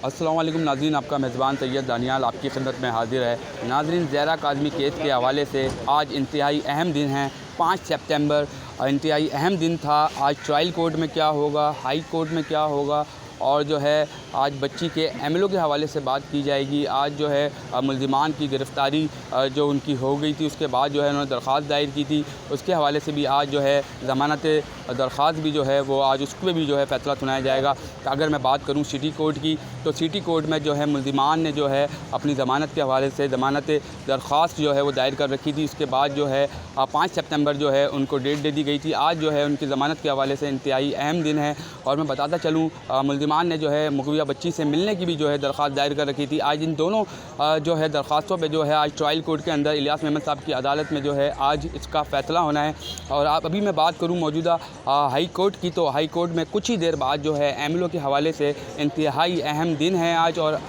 अस्सलाम वालेकुम नाज़रीन, आपका मेज़बान सैयद दानियाल आपकी खिदमत में हाज़िर है। नाज़रीन, ज़हरा काज़मी केस के हवाले से आज इंतहाई अहम दिन है। 5 सितंबर इंतहाई अहम दिन था। आज ट्रायल कोर्ट में क्या होगा, हाई कोर्ट में क्या होगा, और जो है आज बच्ची के एमएलओ के हवाले से बात की जाएगी। आज जो है मुल्ज़िमान की गिरफ़्तारी जो उनकी हो गई थी, उसके बाद जो है उन्होंने दरख्वास्त दायर की थी, उसके हवाले से भी आज जो है ज़मानत दरख्वास्त भी जो है वो आज उस पर भी जो है फ़ैसला सुनाया जाएगा। अगर मैं बात करूँ सिटी कोर्ट की, तो सिटी कोर्ट में जो है मुल्ज़िमान ने जो है अपनी ज़मानत के हवाले से ज़मानत दरख्वास्त जो है वो दायर कर रखी थी। उसके बाद जो है 5 सितंबर जो है उनको डेट दे दी गई थी। आज जो है उनकी ज़मानत के हवाले से इंतहाई अहम दिन है। और मैं बताता चलूँ, मुल्ज़िमान ने जो है मुक़विया बच्ची से मिलने की भी जो है दरख्वास्त दायर कर रखी थी। आज इन दोनों जो है दरख्वास्तों पे जो है आज ट्रायल कोर्ट के अंदर इलियास मेमन साहब की अदालत में जो है आज इसका फ़ैसला होना है। और अभी मैं बात करूँ मौजूदा हाई कोर्ट की, तो हाई कोर्ट में कुछ ही देर बाद जो है एमएलओ के हवाले से इंतहाई अहम दिन है आज। और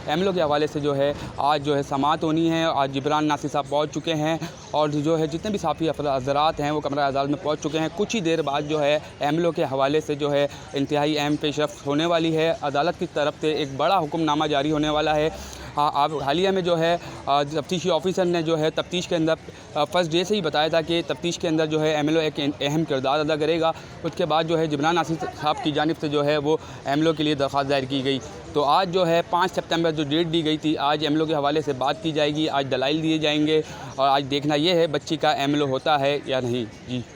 एमएलओ के हवाले से जो है आज जो है समाअत होनी है। आज जिब्रान नासिर साहब पहुँच चुके हैं और जो है जितने भी साफ़ी हज़रात हैं वो कमरा अदालत में पहुँच चुके हैं। कुछ ही देर बाद जो है एमएलओ के हवाले से जो है इंतहाई अहम पेशरफ़्त होने वाली है। अदालत की तरफ से एक बड़ा हुक्मनामा जारी होने वाला है। आप हालिया में जो है तफ्तीशी ऑफिसर ने जो है तफ्तीश के अंदर फ़र्स्ट डे से ही बताया था कि तफ्तीश के अंदर जो है एमएलओ एक अहम किरदार अदा करेगा। उसके बाद जो है जिब्रान नासिर साहब की जानिब से जो है वो एमएलओ के लिए दरख्वास्त दायर की गई। तो आज जो है 5 सितंबर जो डेट दी गई थी, आज एमएलओ के हवाले से बात की जाएगी, आज दलाइल दिए जाएंगे और आज देखना ये है बच्ची का एमएलओ होता है या नहीं। जी।